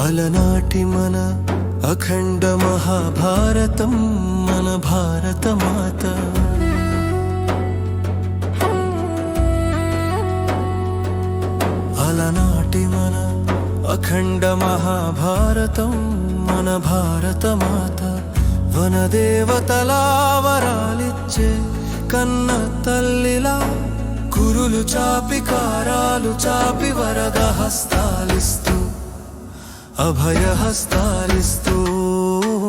అలనాటి మన అఖండ మహాభారతం మన భారత మాత అలనాటి మన అఖండ మహాభారతం మన భారత మాత వనదేవతల వరాలిచ్చే కన్న తల్లిలా కురులు చాపి కారాలు చాపి వరద హస్తాలిస్తూ అభయ హస్తాలిస్తూ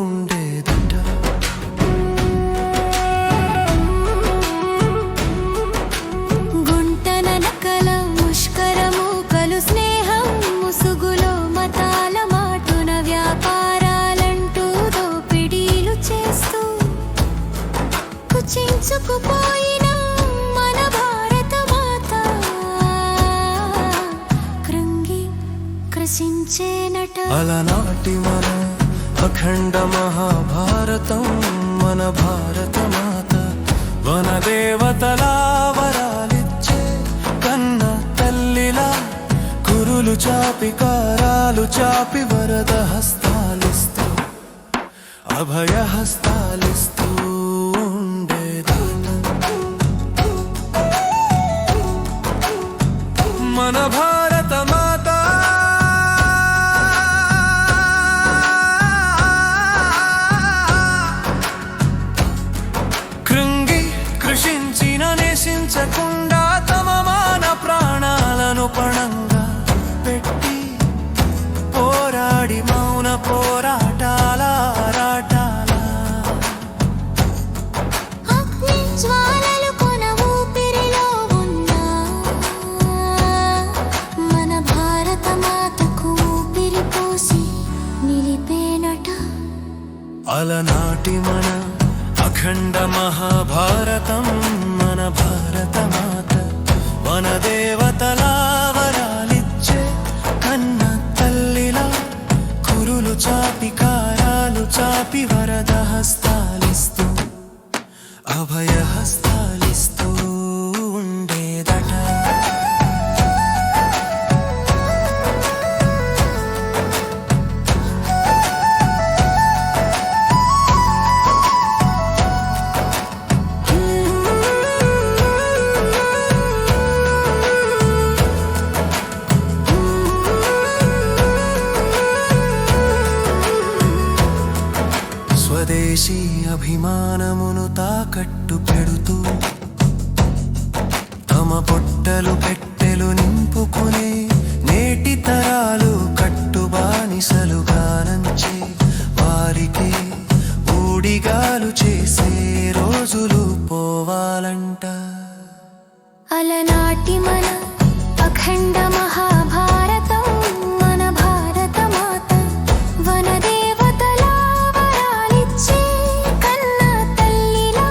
ఉండేదట. గుంటన నకల ముష్కరము కలు స్నేహం ముసుగులో మతాల మాటున వ్యాపారాలంటూ దోపిడీలు చేస్తూ కుచించుకుపోయిన మన భారత మాత కృంగి కృషించేనట. అలనాటి మన అఖండ మహాభారతం మన భారత మాత వనదేవతల వరాలిచ్చే కన్న తల్లిలా కురులు చాపి కారాలు చాపి వరద హస్తాలిస్తూ అభయ హస్తాలిస్తూ ఉండేదాట. మన భారత మాత కృషించిన నేసించకుండా తమ మాన ప్రాణాలను పణంగా పెట్టి పోరాడి మౌన పోరాటాల అగ్ని జ్వాలలు కొన ఊపిరిలో ఉన్న మన భారత మాతకు ఊపిరి పోసి నిలిపేనట. అలనాటి మన అఖండ మహాభారతం మన భారత మాత వనదేవతల వరాలిచ్చే కన్న తల్లిలా కురులు చాపి కారాలు చాపి వరద హస్తాలిస్తూ అభయ హస్తాలిస్తూ ఉండేదట. స్వదేశీ అభిమానమును తాకట్టు పెడుతూ తమ పొట్టలు పెట్టెలు నింపుకునే నేటి తరాలు కట్టుబానిసలుగా నంచి వారికి ఊడిగాలు చేసే రోజులు పోవాలంట. అలనాటి మన అఖండ మహాభారతం మన భారత మాత వనదేవతల వరాలిచ్చే కన్న తల్లిలా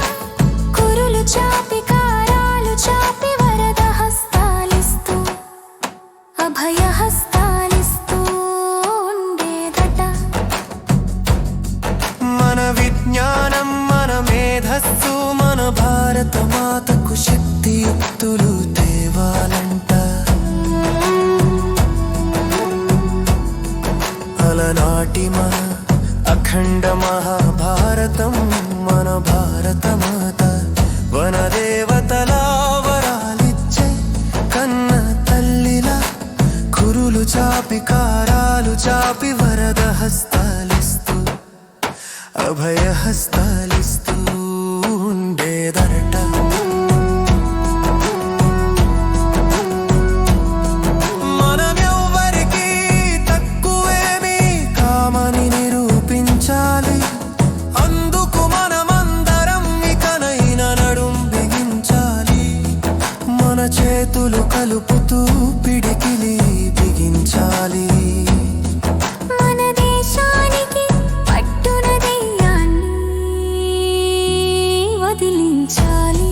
కురులు చాపి కారాలు చాపి వరద హస్తాలిస్తూ అభయ హస్తాలిస్తూ ఉండేదట. మన విజ్ఞానం మన మేధస్సు మన భారత మాతకు శక్తియుక్తులు తేవాలంట. అలనాటి మన అఖండ మహాభారతం మన భారత మాత వనదేవతల వరాలిచ్చే కన్న తల్లిలా కురులు చాపి కారాలు చాపి వరద హస్తాలిస్తూ అభయ హస్తాలిస్తూ ఉండేదట. మనమెవ్వరికీ తక్కువేమీ కామని నిరూపించాలి. అందుకు మనమందరం ఇకనైనా నడుం బిగించాలి. మన చేతులు కలుపుతూ పిడికిలి బిగించాలి. మన దేశానికి పట్టున దెయ్యాన్ని వదిలించాలి.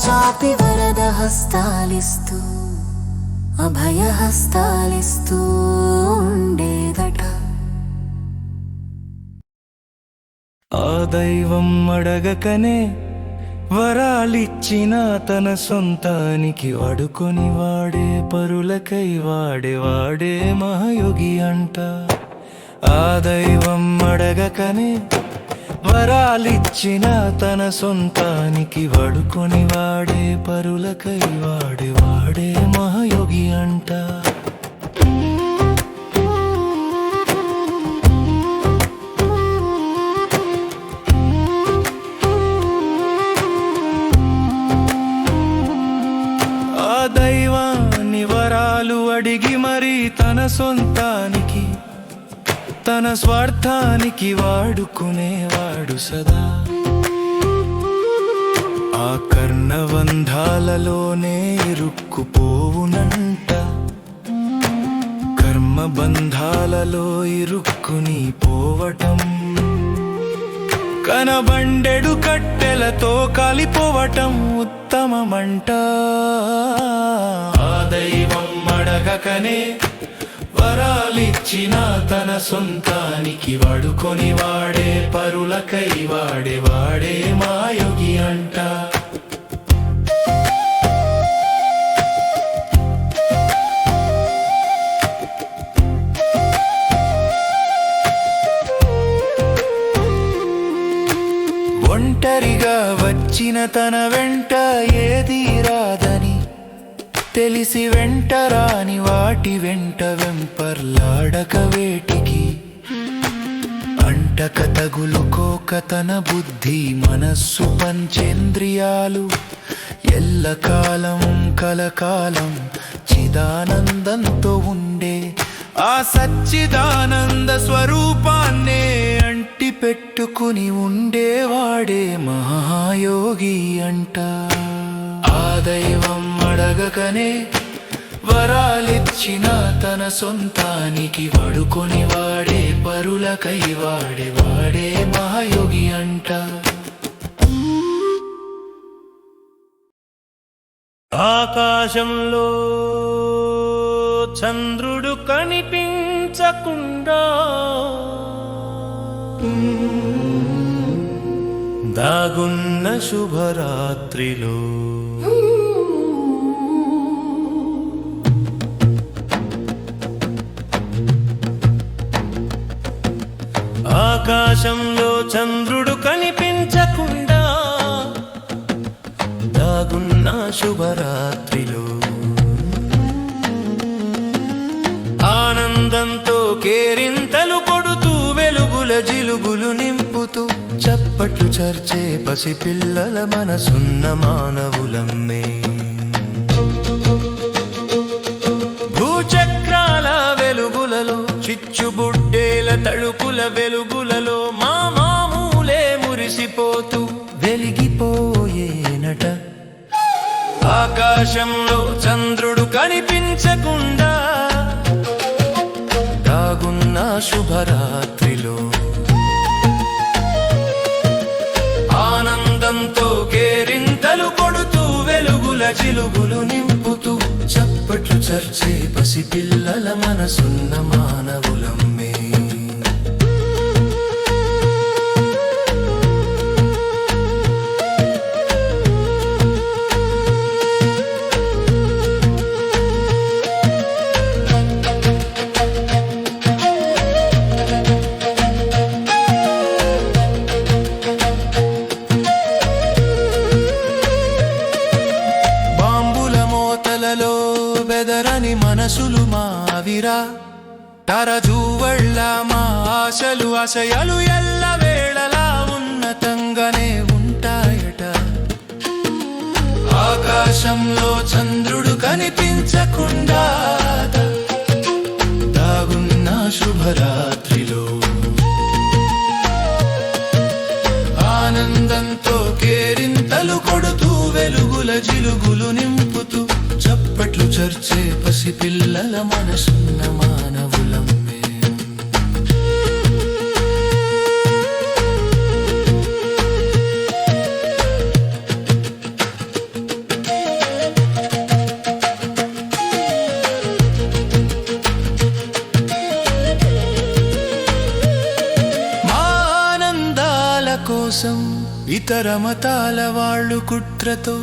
చాపి వరద హస్తాలిస్తూ అభయ హస్తాలిస్తూ ఉండేదట. ఆ దైవం అడగకనే వరాలిచ్చిన తన సొంతానికి వాడుకొని వాడే పరులకై వాడే మహాయోగి అంట. ఆ దైవం అడగకనే వరాలిచ్చిన తన సొంతానికి వాడుకొని వాడే పరులకై వాడే మహాయోగి అంట. ఆ దైవాన్ని వరాలు అడిగి మరి తన సొంతానికి తన స్వార్థానికి వాడుకునేవాడు సదా. ఆ కర్ణబంధాలలోనే ఇరుక్కుపోవునంట, కర్మబంధాలలో ఇరుక్కుని పోవటం, కనబండెడు కట్టెలతో కాలిపోవటం ఉత్తమమంట. ఆ దైవం అడగకనే వరాలిచ్చిన తన సొంతానికి వాడుకొని వాడే పరులకై వాడే మాయోగి అంట. ఒంటరిగా వచ్చిన తన వెంట ఏదీ రాదని తెలిసి వెంటరాని వాటి వెంట వెంపర్లాడక వేటికి అంటక తగులుకోక తన బుద్ధి మనస్సు పంచేంద్రియాలు ఎల్లకాలం కలకాలం చిదానందంతో ఉండే ఆ సచ్చిదానంద స్వరూపాన్నే అంటి పెట్టుకుని ఉండేవాడే మహాయోగి అంట. ఆ దైవం అడగకనే వరాలిచ్చిన తన సొంతానికి వాడుకొని వాడే పరులకై వాడే మహాయోగి అంట. ఆకాశంలో చంద్రుడు కనిపించకుండా దాగున్న శుభరాత్రిలో ఆకాశంలో చంద్రుడు కనిపించకుండా దాగున్న శుభరాత్రిలో ఆనందంతో కేరింతలు కొడుతూ వెలుగుల జిలుగులు నింపుతూ చప్పట్లు చర్చే పసిపిల్లల మనసున్న మానవులమ్మే. భూచక్రాల వెలుగులలో చిచ్చుబుడ్డేల తళుకుల వెలుగులలో మా మామూలే మురిసిపోతూ వెలిగిపోయేనట. ఆకాశంలో చంద్రుడు కనిపించకుండా దాగున్న శుభరాత్రిలో ఆనందంతో కేరింతలు కొడుతూ వెలుగుల జిలుగులు నింపుతూ చప్పట్లు చర్చే పసిపిల్లల మనసున్న మానవులమ్మే. బెదరని మనసులు మావిరా తరజువళ్ళ మా ఆశలు ఆశయాలు ఎల్ల వేళలా ఉన్నతంగానే ఉంటాయట. ఆకాశంలో చంద్రుడు కనిపించకుండా దాగున్న శుభరాత్రిలో ఆనందంతో కేరింతలు కొడుతూ వెలుగుల జిలుగులు నింపుతూ చప్పట్లు చర్చే పసిపిల్లల మనసున్న మానవులమ్మే. కోసం ఇతర మతాల వాళ్ళు కుట్రతో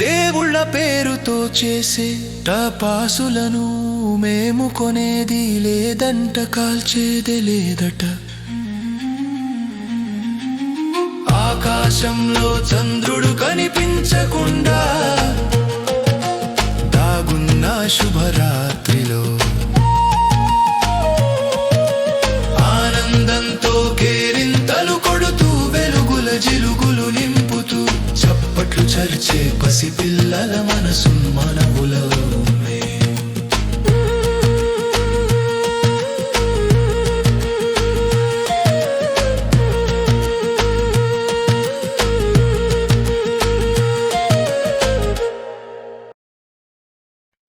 దేవుళ్ళ పేరుతో చేసే టపాసులను మేము కొనేది లేదంట, కాల్చేదే లేదట. ఆకాశంలో చంద్రుడు కనిపించకుండా దాగున్న శుభరాత్రిలో ఆనందంతో కేరింతలు కొడుతూ వెలుగుల జిలుగులు నింపుతూ చప్పట్లు చరిచే పసిపిల్లల మనసు మనవులో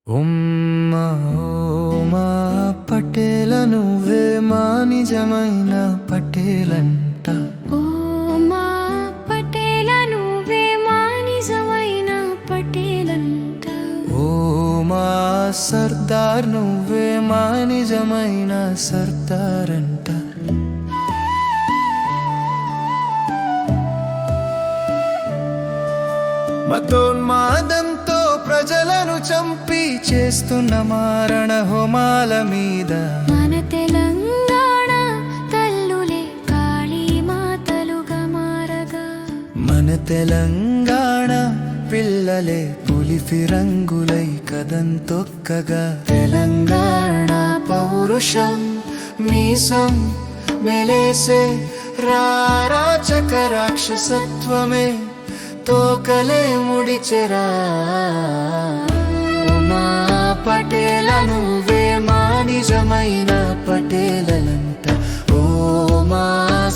ఉమ్మా ఓమా పటేల నువ్వే మా నిజమైన పటేలంట. ఓ మా పటేల నువ్వే మా నిజమైన పటేలంట. ఓ మా సర్దార్ నువ్వే మా నిజమైన సర్దారంట. మతోన్మాదంతో ప్రజలను చంపి చేస్తున్న మారణ హోమాల మీద మన తెలంగాణ తల్లులే కాళీమాతలుగా మారగా, మన తెలంగాణ పిల్లలే పులి ఫిరంగులై కదం తొక్కగా, తెలంగాణ పౌరుషం మీసం మెలేసే రారాచక రాక్షసత్వమే తోకలే ముడిచెరా. మా పటేల నువ్వే మా నిజమైన పటేలంట. ఓ మా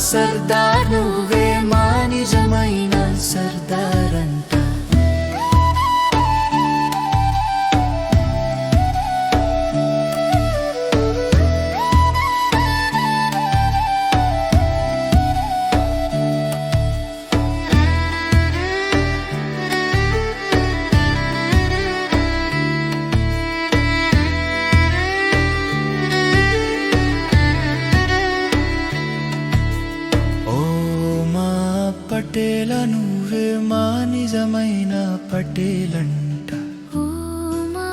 సర్దార్ నువ్వే మా నిజమైన సర్దారంట. పటేల నువ్వే మా నిజమైన పటేలంట. ఓ మా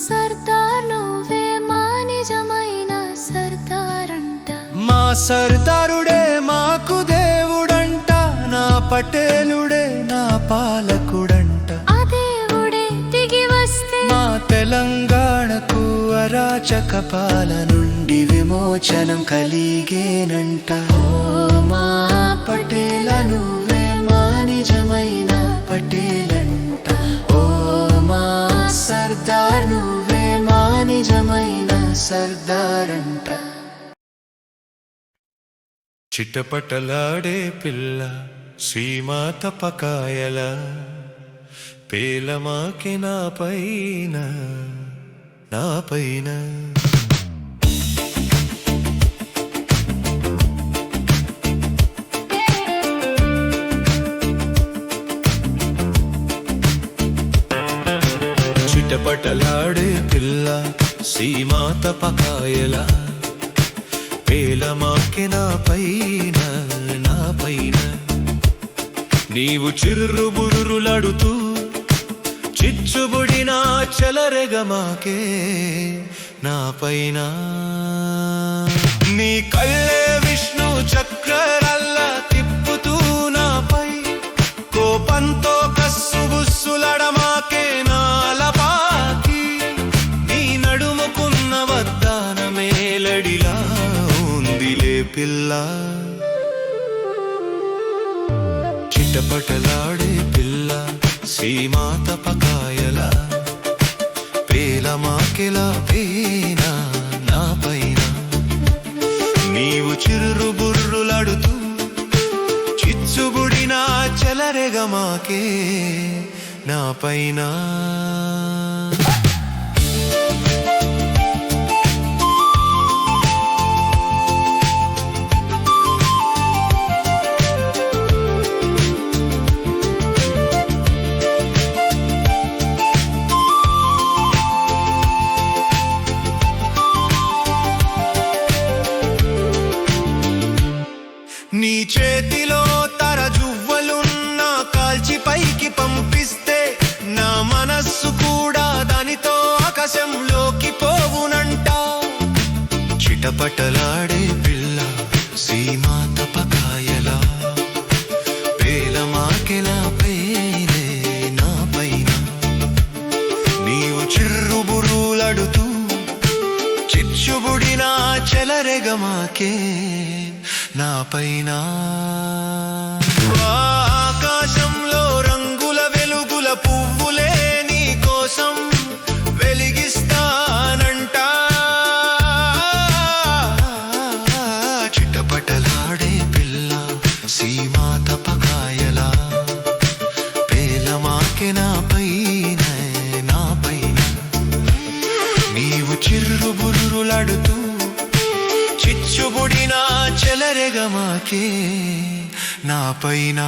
సర్దార్ నువ్వే మా నిజమైన సర్దారంట. మా సర్దారుడే మాకు దేవుడంట, నా పటేలుడే నా పాలకుడంట. ఆ దేవుడే దిగి వస్తే మా తెలంగాణకు అరాచక పాల నుండి విమోచనం కలిగేనంట. ఓ మా పటేల నువ్వే మా నిజమైన పటేలంట. ఓ మా సర్దార్ నువ్వే మా నిజమైన సర్దారంట. చిట్టపట్టలాడే పిల్ల శ్రీమాత పకాయల పేలమాకి నా పైన నా పైన. చిట్టపట్టలాడే పిల్ల సీమాత పకాయల పేలమాకి నా పైన నా పైన. నీవు చిర్రు బుర్రులాడుతూ చిచ్చుబుడిన చెలరెగమాకే నా పైన. నీ కళ్ళే విష్ణు చక్రరల్లా తిప్పుతూ నాపై కోపంతో కస్సు బుస్సులడమాకే నాలపాకి. నీ నడుముకున్న వద్దాన మేలడిలా ఉందిలే పిల్ల. చిట్టపటలాడే పిల్ల సీమాత పకాయల పేలమాకెల పైన నా పైన. నీవు చిర్రు బుర్రులాడుతూ చిచ్చుబుడిన చెలరెగమాకే నా పైన. నీ చేతిలో తర చిటపటలాడే పిల్ల సీమాత పకాయలా పేలమాకెలా పైనే నా పైన నీవు చిర్రుబుర్రులాడుతూ చిచ్చుబుడినా చెలరెగమాకే నా పైన ఆకాశంలో రంగుల వెలుగుల పువ్వులే నీ కోసం వెలిగిస్తానంట చిటపటలాడే పిల్ల సీమాత పకాయలా పేలమాకే నా పైన నీవు చిర్రుబుర్రులాడుతూ చిచ్చుబుడినా చెలరెగమాకే నా పైన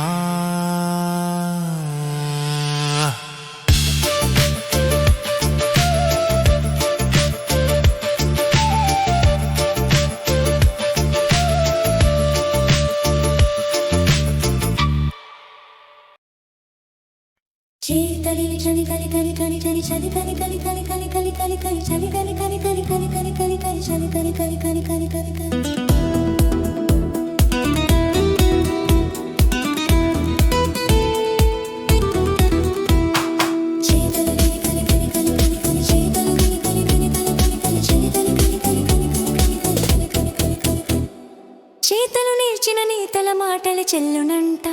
చేతలు నేర్చిన నేతల మాటలు చెల్లునంట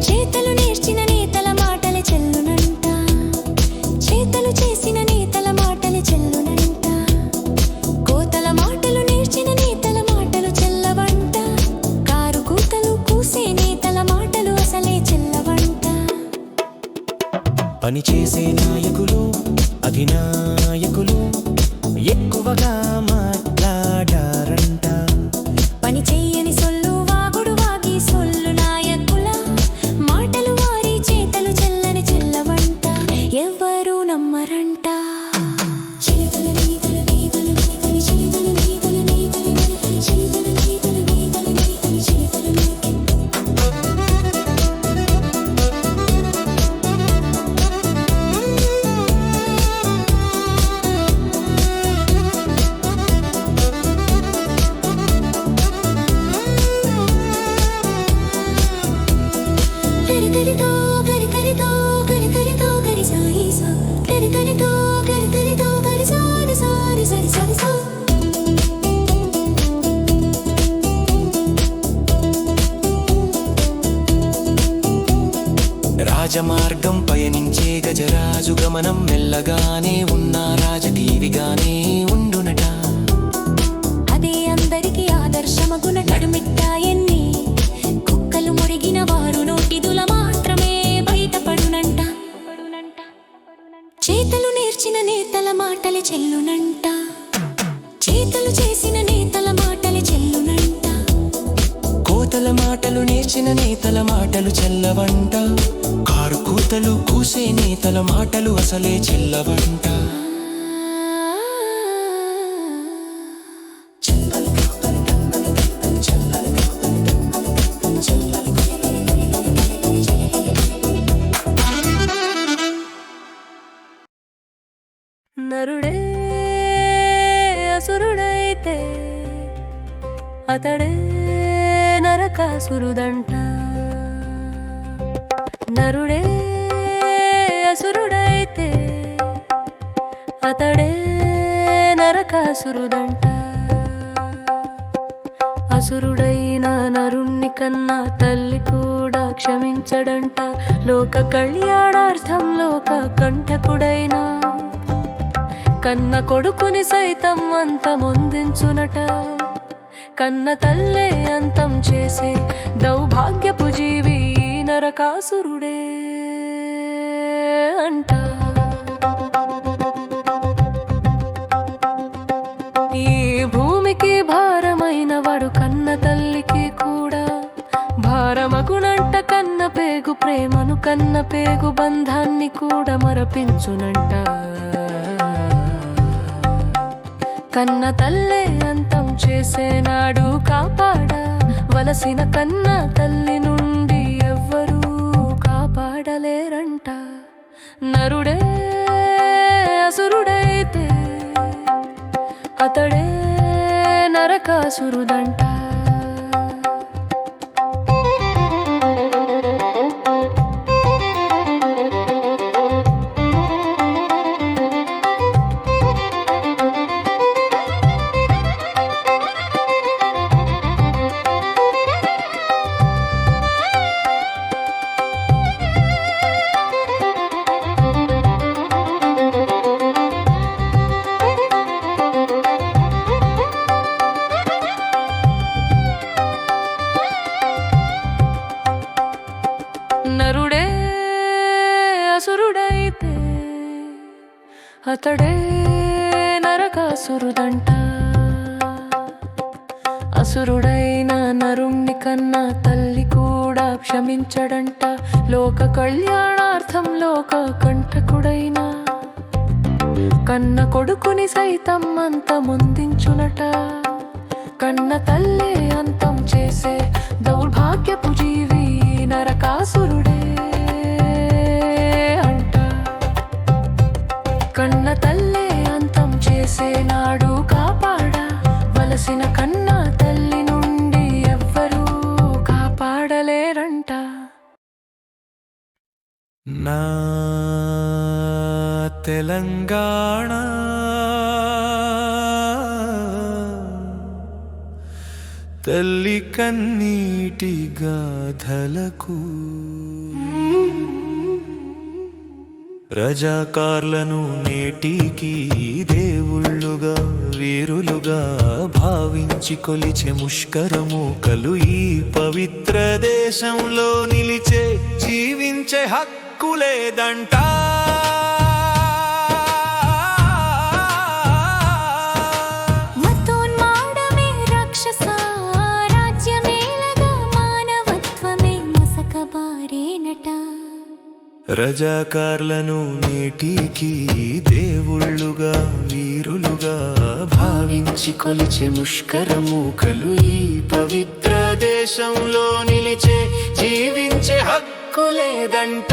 చేతలు నేర్చిన నేతల మాటలు చెల్లునంట చేతలు చేసిన నేతల మాటలు చెల్లునంట కోతల మాటలు నేర్చిన నేతల మాటలు చెల్లవంట కారు కూతలు కూసే నేతల మాటలు అసలే చెల్లవంట పనిచేసే నాయకులు అధినాయకులు ఎక్కువగా మాట్లాడారంట పని చెయ్యని సొల్లు వాగుడు వాగి సొల్లు నాయకుల మాటలు వారి చేతలు చెల్లని చెల్లవంట ఎవ్వరూ నమ్మరంట రాజమార్గం పయనించే గజరాజు గమనం మెల్లగానే ఉన్న రాజకీవిగానే ఉండునట అదే అందరికీ ఆదర్శమగున నడుమిట్టాయన్ని కుక్కలు మురిగిన వారు నోటిదుల మాత్రమే బయటపడునంట చేతలు నేర్చిన నేతల మాటలు చెల్లునంట చేతలు చేసిన నేతల మాటలు చెల్లునంట కోతల మాటలు నేర్చిన నేతల మాటలు చెల్లవంట కారు కూతలు కూసే నేతల మాటలు అసలే చెల్లవంట నరుడే అసురుడైతే అతడే నరకాసురుడంట నరుడే అసురుడైతే అతడే నరకాసురుడంట అసురుడైన నరుణ్ణి కన్నా తల్లి కూడా క్షమించడంట లోక కళ్యాణార్థం లోక కంఠకుడైన కన్న కొడుకుని సైతం అంతమొందించునట కన్న తల్లే అంతం చేసే దౌర్భాగ్యపు జీవి నరకాసురుడే అంట ఈ భూమికి భారమైన వాడు కన్న తల్లికి కూడా భారమగునంట కన్న పేగు ప్రేమను కన్న పేగు బంధాన్ని కూడా మరపించునంట కన్న తల్లే అంతం చేసేనాడు కాపాడవలసిన కన్న తల్లి నుండి ఎవ్వరూ కాపాడలేరంట నరుడే అసురుడైతే అతడే నరకాసురుడంట. నరుడే అసురుడైతే అతడే నరకాసురుడంట. అసురుడైన నరుణ్ణి కన్నా తల్లి కూడా క్షమించడంట. లోక కళ్యాణార్థం లోక కంటకుడైన కన్న కొడుకుని సైతం అంతమొందించునట. కన్న తల్లే అంతం చేసే దౌర్భాగ్యపు జీవి నరకాసురుడే అంట. కన్న తల్లే అంతం చేసే నాడు కాపాడ వలసిన కన్న తల్లి నుండి ఎవ్వరూ కాపాడలేరంట. నా తెలంగాణ తల్లి కన్నీటి గాథలకు రజాకార్లను నేటికి దేవుళ్ళుగా వీరులుగా భావించి కొలిచే ముష్కరమూకలు ఈ పవిత్ర దేశంలో నిలిచే జీవించే హక్కు లేదంట. రజాకార్లను నేటికి దేవుళ్ళుగా వీరులుగా భావించి కొలిచే ముష్కరమూకలు ఈ పవిత్ర దేశంలో నిలిచే జీవించే హక్కు లేదంట.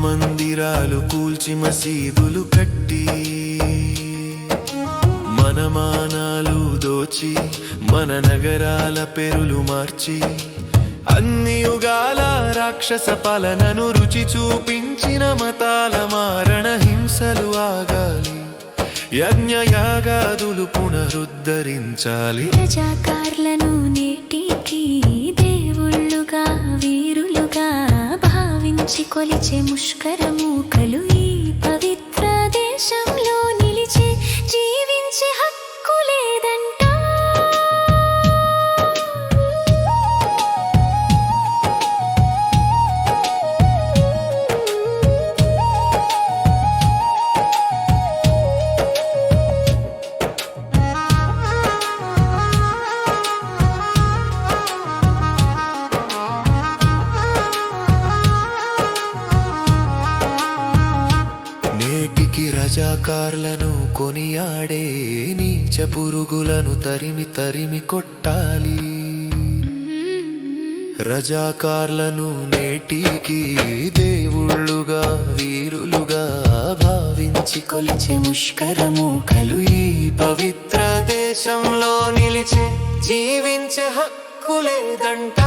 మందిరాలు కూల్చి మసీదులు కట్టి మన మానాలు దోచి మన నగరాల పేరులు మార్చి అన్ని యుగాల రాక్షస పాలనను రుచి చూపించిన మతాల మారణ హింసలు ఆగాలి. యజ్ఞయాగాదులు పునరుద్ధరించాలి. రజాకార్లను నేటికి దేవుళ్ళుగా వీరులుగా భావించి కొలిచే ముష్కరమూకలు ఈ పవిత్ర దేశంలో నిలిచే జీవించే హక్కు లేదంట. రజాకార్లను కొనియాడే నీచ పురుగులను తరిమి తరిమి కొట్టాలి. రజాకార్లను నేటికి దేవుళ్ళుగా వీరులుగా భావించి కొలిచే ముష్కరమూకలు ఈ పవిత్ర దేశంలో నిలిచే జీవించే హక్కు లేదంట.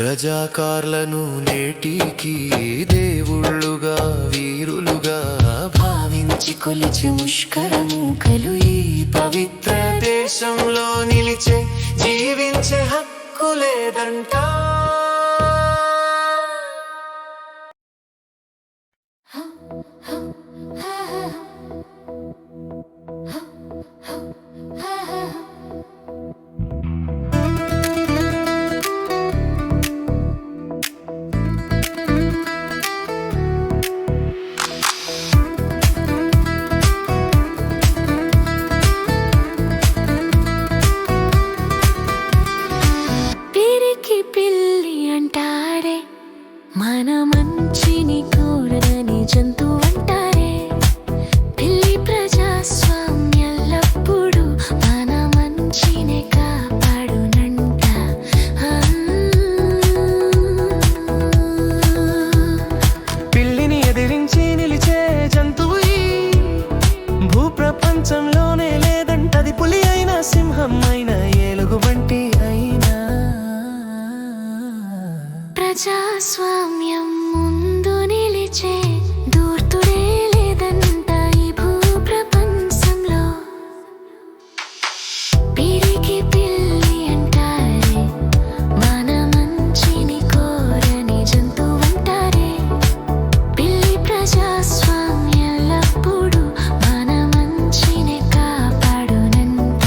రజాకార్లను నేటికి దేవుళ్ళుగా వీరులుగా భావించి కొలిచే ముష్కరమూకలు ఈ పవిత్ర దేశంలో నిలిచే జీవించే హక్కు లేదంట. పిల్లి అంటారే మన మంచిని కోరని జంతువు అంటారే పిల్లి ప్రజాస్వామ్యల్లప్పుడు మన మంచినే కాపాడునంట పిల్లిని ఎదిరించి నిలిచే జంతువు ఈ భూప్రపంచంలోనే లేదంటది పులి అయినా సింహం అయినా ఏలుగుబంటి అయినా ప్రజాస్వామ్యం ముందు నిలిచే దూర్తుడే లేదంట ఈ భూప్రపంచంలో పిరికి పిల్లి అంటారే మన మంచిని కోరని జంతువు అంటారే పిల్లి ప్రజాస్వామ్యాలప్పుడు మన మంచిని కాపాడునంట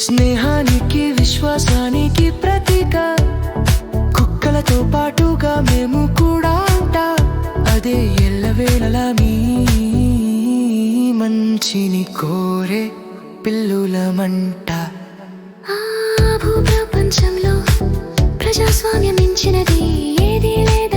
స్నేహానికి విశ్వాసానికి ప్రతీక కుక్కలతో పాటుగా మేము కూడా ఉంటా అదే ఎల్లవేళలా మీ మంచిని కోరే పిల్లులమంట భూప్రపంచంలో ప్రజాస్వామ్యం మించినది ఏదీ లేదా